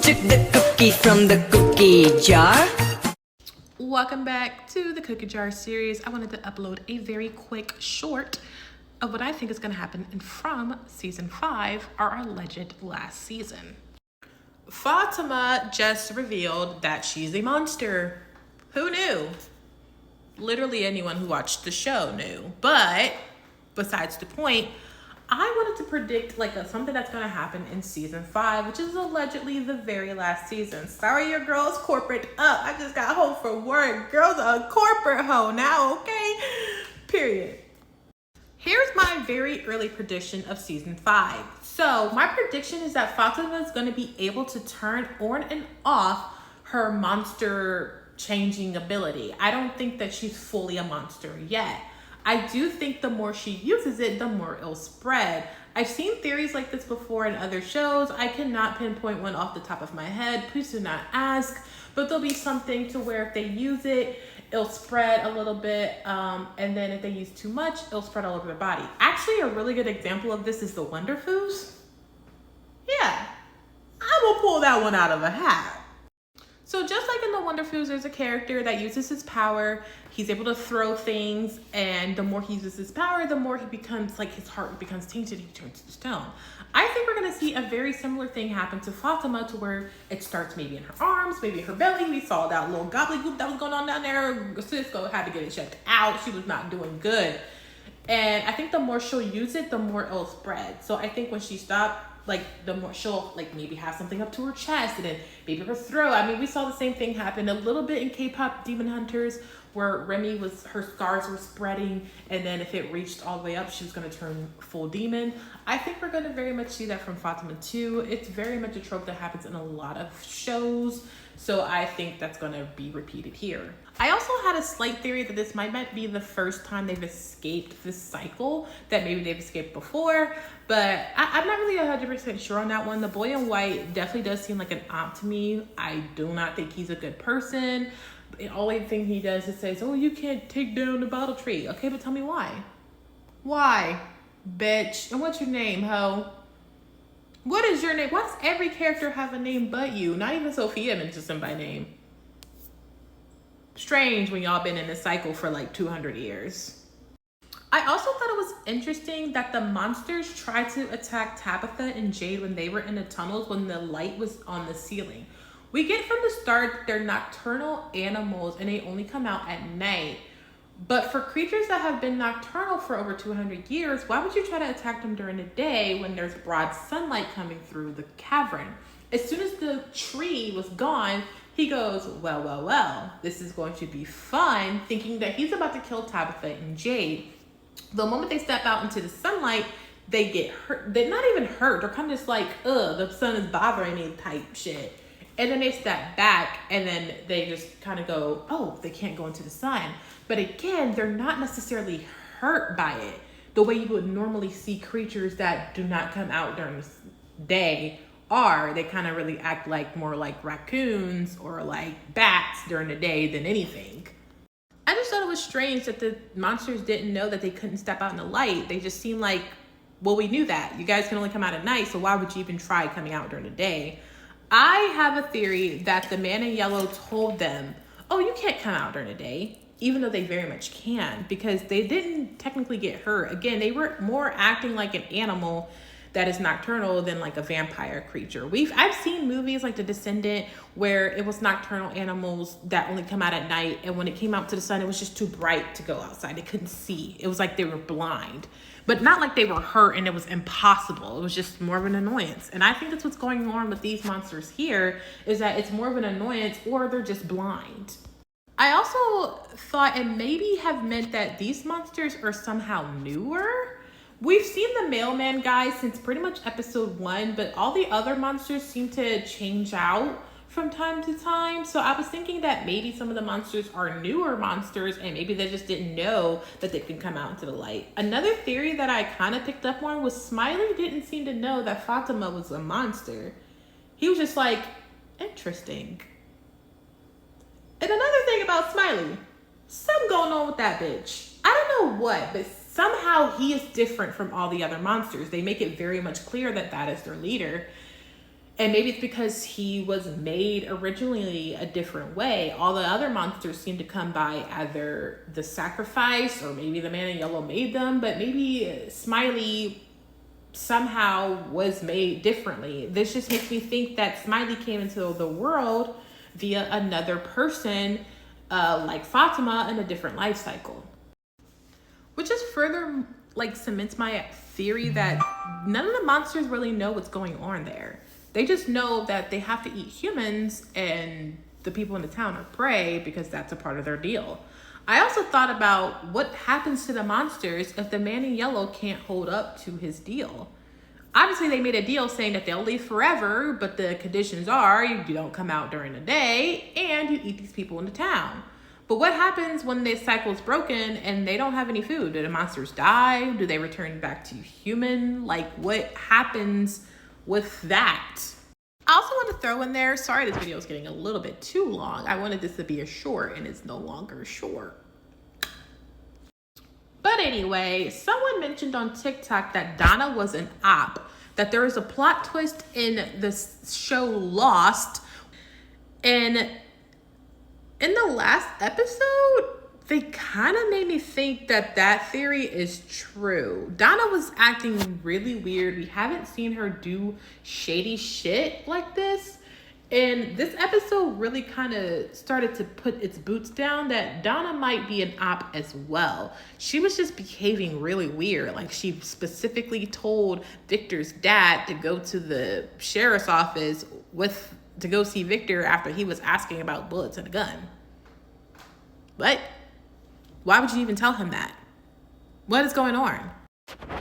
took the cookie from the cookie jar. Welcome back to the Cookie Jar series. I wanted to upload a very quick short of what I think is going to happen in From Season 5, our alleged last season. Fatima just revealed that she's a monster. Who knew? Literally anyone who watched the show knew. But besides the point, I wanted to predict something that's going to happen in Season 5, which is allegedly the very last season. Sorry, your girl's corporate up. I just got home from work. Girl's a corporate hoe now, okay? Period. Here's my very early prediction of Season 5. So my prediction is that Fatima is going to be able to turn on and off her monster changing ability. I don't think that she's fully a monster yet. I do think the more she uses it, the more it'll spread. I've seen theories like this before in other shows. I cannot pinpoint one off the top of my head. Please do not ask. But there'll be something to where if they use it, it'll spread a little bit. And then if they use too much, it'll spread all over their body. Actually, a really good example of this is the Wonder Foods. Yeah, I will pull that one out of a hat. So just like in the Wonder Foods, there's a character that uses his power. He's able to throw things, and the more he uses his power, the more he becomes, his heart becomes tainted, he turns to stone. I think we're gonna see a very similar thing happen to Fatima, to where it starts maybe in her arms, maybe her belly. We saw that little gobbledygook that was going on down there. Cisco had to get it checked out. She was not doing good. And I think the more she'll use it, the more it'll spread. So I think when she stopped, the more she'll maybe have something up to her chest, and then maybe her throat. I mean, we saw the same thing happen a little bit in K-pop Demon Hunters, where her scars were spreading, and then if it reached all the way up, she was going to turn full demon. I think we're going to very much see that from Fatima too. It's very much a trope that happens in a lot of shows, so I think that's going to be repeated here. I also had a slight theory that this might be the first time they've escaped this cycle, that maybe they've escaped before, but I'm not really 100% sure on that one. The boy in white definitely does seem like an op to me. I do not think he's a good person. The only thing he does is says, oh, you can't take down the bottle tree. Okay, but tell me why. Why, bitch? And what's your name, ho? What is your name? Why does every character have a name but you? Not even Sophia mentions him by name. Strange when y'all been in this cycle for 200 years. I also thought it was interesting that the monsters tried to attack Tabitha and Jade when they were in the tunnels when the light was on the ceiling. We get from the start they're nocturnal animals and they only come out at night. But for creatures that have been nocturnal for over 200 years, why would you try to attack them during the day when there's broad sunlight coming through the cavern? As soon as the tree was gone, he goes, well, this is going to be fun, thinking that he's about to kill Tabitha and Jade. The moment they step out into the sunlight, they get hurt. They're not even hurt. They're kind of just the sun is bothering me type shit. And then they step back and then they just kind of go, oh, they can't go into the sun. But again, they're not necessarily hurt by it the way you would normally see creatures that do not come out during the day are. They kind of really act more like raccoons or like bats during the day than anything. I just thought it was strange that the monsters didn't know that they couldn't step out in the light. They just seemed like, well, we knew that. You guys can only come out at night, so why would you even try coming out during the day? I have a theory that the man in yellow told them, oh, you can't come out during the day, even though they very much can, because they didn't technically get hurt. Again, they were more acting like an animal that is nocturnal than a vampire creature. I've seen movies like The Descendant where it was nocturnal animals that only come out at night, and when it came out to the sun, it was just too bright to go outside. They couldn't see. It was like they were blind, but not like they were hurt and it was impossible. It was just more of an annoyance. And I think that's what's going on with these monsters here, is that it's more of an annoyance or they're just blind. I also thought it maybe have meant that these monsters are somehow newer. We've seen the mailman guy since pretty much episode 1, but all the other monsters seem to change out from time to time. So I was thinking that maybe some of the monsters are newer monsters and maybe they just didn't know that they can come out into the light. Another theory that I kind of picked up on was Smiley didn't seem to know that Fatima was a monster. He was just interesting. And another thing about Smiley, something going on with that bitch. I don't know what, but somehow he is different from all the other monsters. They make it very much clear that that is their leader. And maybe it's because he was made originally a different way. All the other monsters seem to come by either the sacrifice or maybe the man in yellow made them, but maybe Smiley somehow was made differently. This just makes me think that Smiley came into the world via another person, like Fatima, in a different life cycle. Which just further like cements my theory that none of the monsters really know what's going on there. They just know that they have to eat humans and the people in the town are prey because that's a part of their deal. I also thought about what happens to the monsters if the man in yellow can't hold up to his deal. Obviously, they made a deal saying that they'll live forever, but the conditions are you don't come out during the day and you eat these people in the town. But what happens when this cycle is broken and they don't have any food? Do the monsters die? Do they return back to human? Like, what happens with that? I also want to throw in there, sorry this video is getting a little bit too long. I wanted this to be a short and it's no longer short. But anyway, someone mentioned on TikTok that Donna was an op, that there was a plot twist in the show Lost. And in the last episode, they kind of made me think that that theory is true. Donna was acting really weird. We haven't seen her do shady shit like this. And this episode really kind of started to put its boots down that Donna might be an op as well. She was just behaving really weird. Like, she specifically told Victor's dad to go to the sheriff's office to go see Victor after he was asking about bullets and a gun. What? Why would you even tell him that? What is going on?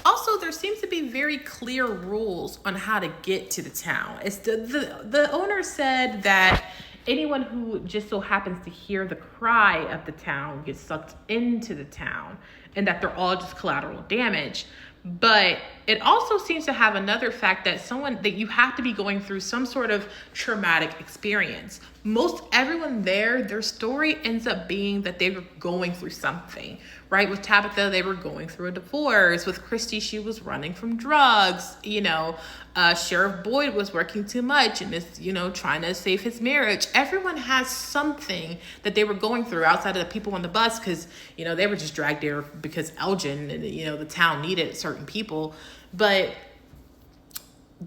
Also, there seems to be very clear rules on how to get to the town. It's the owner said that anyone who just so happens to hear the cry of the town gets sucked into the town, and that they're all just collateral damage. But it also seems to have another fact that you have to be going through some sort of traumatic experience. Most everyone there, their story ends up being that they were going through something, right? With Tabitha, they were going through a divorce. With Christy, she was running from drugs. Sheriff Boyd was working too much and is, trying to save his marriage. Everyone has something that they were going through outside of the people on the bus because, they were just dragged there because Elgin and, the town needed certain people. But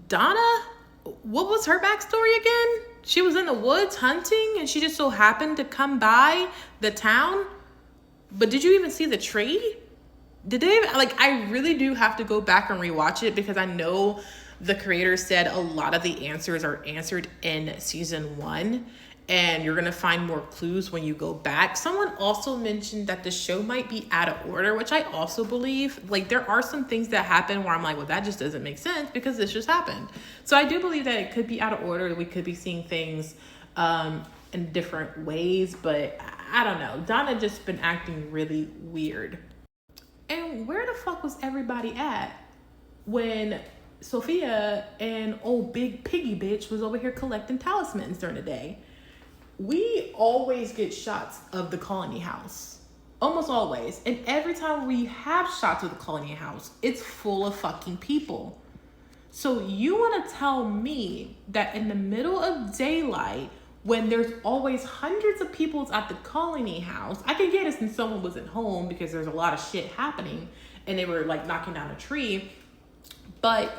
Donna, what was her backstory again? She was in the woods hunting and she just so happened to come by the town. But did you even see the tree? Did they I really do have to go back and rewatch it because I know the creator said a lot of the answers are answered in season 1 and you're going to find more clues when you go back. Someone also mentioned that the show might be out of order, which I also believe. There are some things that happen where I'm like, well, that just doesn't make sense because this just happened. So I do believe that it could be out of order. We could be seeing things in different ways, but I don't know. Donna just been acting really weird. And where the fuck was everybody at when Sophia and old big piggy bitch was over here collecting talismans during the day? We always get shots of the colony house. Almost always. And every time we have shots of the colony house, it's full of fucking people. So you want to tell me that in the middle of daylight, when there's always hundreds of people at the colony house, I can get it since someone wasn't home because there's a lot of shit happening and they were knocking down a tree. But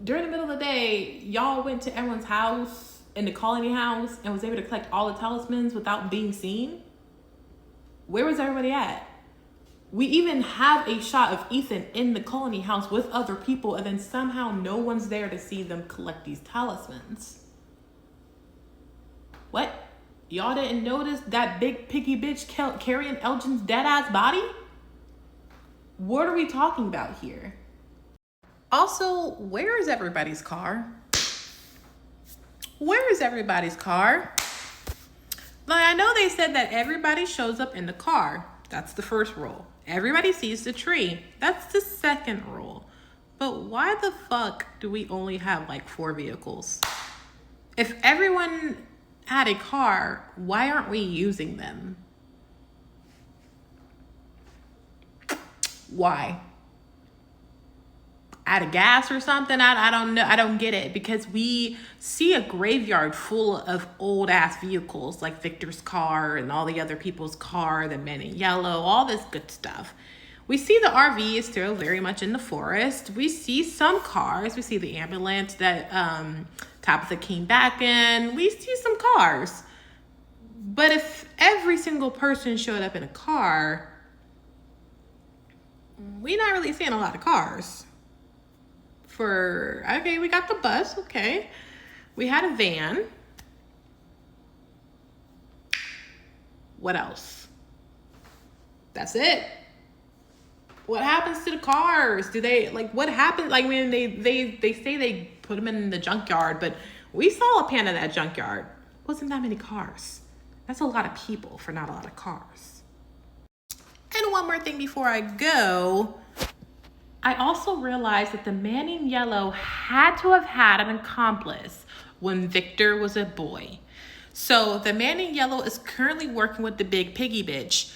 during the middle of the day, y'all went to everyone's house in the colony house and was able to collect all the talismans without being seen? Where was everybody at? We even have a shot of Ethan in the colony house with other people and then somehow no one's there to see them collect these talismans. What? Y'all didn't notice that big piggy bitch carrying Elgin's dead-ass body? What are we talking about here? Also, where is everybody's car? Where is everybody's car? I know they said that everybody shows up in the car. That's the first rule. Everybody sees the tree. That's the second rule. But why the fuck do we only have 4 vehicles? If everyone had a car, why aren't we using them? Why? out of gas or something. I don't know. I don't get it, because we see a graveyard full of old ass vehicles like Victor's car and all the other people's car, the men in yellow, all this good stuff. We see the RV is still very much in the forest. We see some cars. We see the ambulance that Tabitha came back in. We see some cars. But if every single person showed up in a car, we're not really seeing a lot of cars. Okay, we got the bus, okay. We had a van. What else? That's it. What happens to the cars? Do they, like, what happens? Like, I mean, they say they put them in the junkyard, but we saw a pan of that junkyard. Wasn't that many cars. That's a lot of people for not a lot of cars. And one more thing before I go. I also realized that the man in yellow had to have had an accomplice when Victor was a boy. So the man in yellow is currently working with the big piggy bitch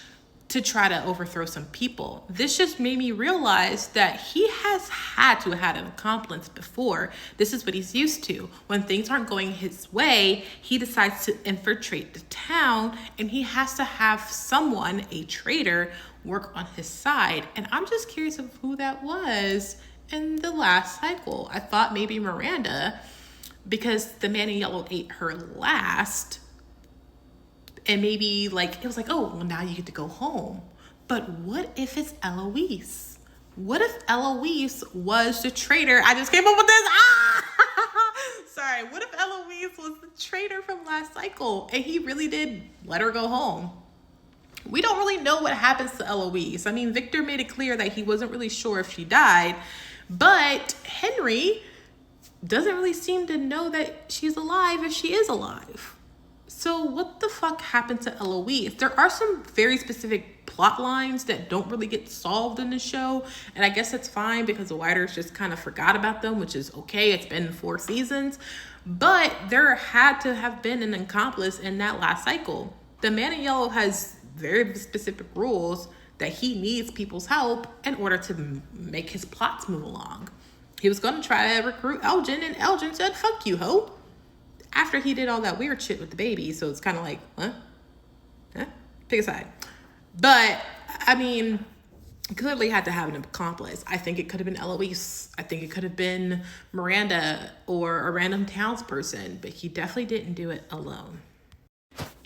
to try to overthrow some people. This just made me realize that he has had to have had an accomplice before. This is what he's used to. When things aren't going his way, he decides to infiltrate the town, and he has to have someone, a traitor, work on his side. And I'm just curious of who that was in the last cycle. I thought maybe Miranda, because the man in yellow ate her last. And maybe, like, it was like, oh, well, now you get to go home. But what if it's Eloise? What if Eloise was the traitor? I just came up with this. Sorry. What if Eloise was the traitor from last cycle and he really did let her go home? We don't really know what happens to Eloise. I mean, Victor made it clear that he wasn't really sure if she died. But Henry doesn't really seem to know that she's alive if she is alive. So what the fuck happened to Eloise? There are some very specific plot lines that don't really get solved in the show. And I guess that's fine because the writers just kind of forgot about them, which is okay. It's been 4 seasons. But there had to have been an accomplice in that last cycle. The man in yellow has very specific rules that he needs people's help in order to make his plots move along. He was going to try to recruit Elgin, and Elgin said, fuck you, ho. After he did all that weird shit with the baby. So it's kind of like, huh? Pick a side. But, I mean, clearly had to have an accomplice. I think it could have been Eloise. I think it could have been Miranda or a random townsperson. But he definitely didn't do it alone.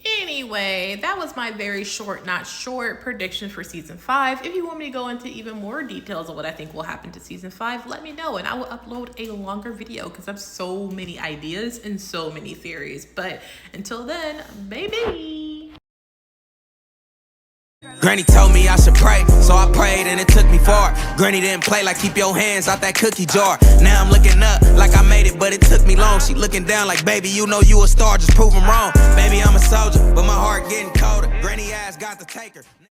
Anyway, that was my very short, not short prediction for season 5. If you want me to go into even more details of what I think will happen to season 5, let me know and I will upload a longer video because I have so many ideas and so many theories. But until then, baby. Granny told me I should pray, so I prayed and it took me far. Granny didn't play like keep your hands out that cookie jar. Now I'm looking up like I made it, but it took me long. She looking down like, baby, you know you a star, just prove 'em wrong. Baby, I'm a soldier, but my heart getting colder. Granny ass got the taker.